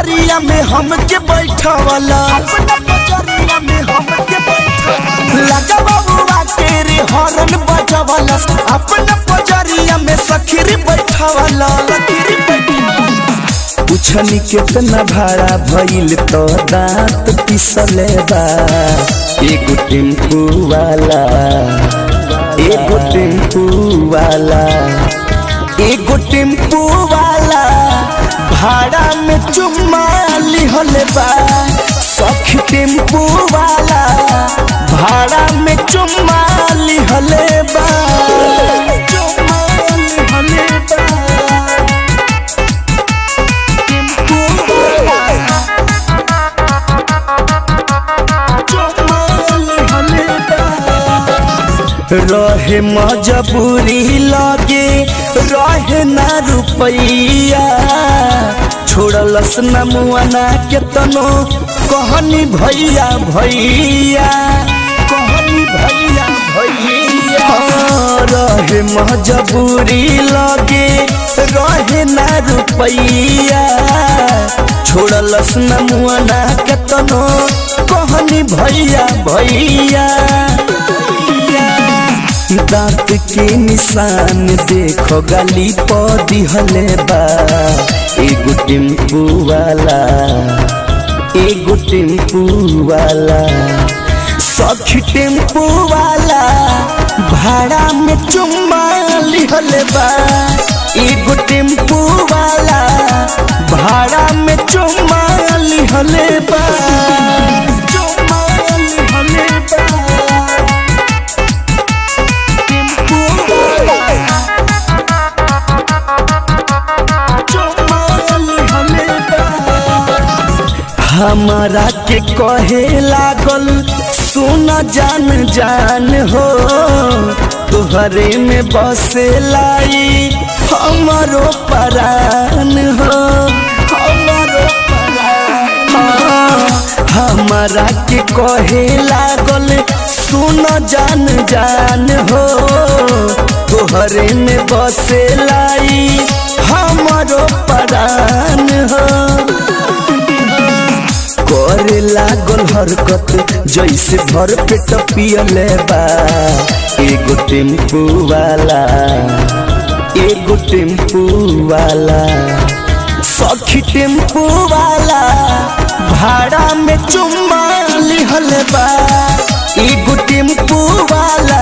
पजरिया में हमके बैठावला अपना पजरिया में हमके बैठावला लगा बाबूआ तेरे हॉर्न बजावला अपना पजरिया में सखीरी बैठावला पूछनी कितना भाड़ा भइल तो दांत पिसले बा एगो टेम्पू वाला एगो टेम्पू वाला एगो टेम्पू वाला भाड़ा में चुम्मा लिहले बा सखी टेम्पू वाला भाड़ा में चुम्मा लिहले बा चुम्मा लिहले बा रहे मजबूरी लगे रहे ना रुपैया छोड़लस न मुआना केतनो कहनी भैया भैया कहनी भैया भैया रहे मजबूरी लगे रहे ना रुपैया छोड़लस न मुआना केतनो कहनी भैया भैया दांत के निशान देखो गली पर दिहले बा एगो टेम्पू वाला एगो टेम्पू वाला सखी टेम्पू वाला भाड़ा में चुम्मा लिहले बा एगो टेम्पू वाला भाड़ा में चुम्मा लिहले बा चुम्मा लिहले बा हमारा के कहे लागल सुना जान जान हो तुहरे में बसे लाई हमारो परान हो हमारो परान हमारा के कहे लागल सुना जान जान हो तुहरे में बसे लाई हमारो परान हो करे लागल हरकत जैसे भर पेट पियले बा एगो टेम्पू वाला एगो टेम्पू वाला सखी टेम्पू वाला भाड़ा में चुम्मा लिहले बा एगो टेम्पू वाला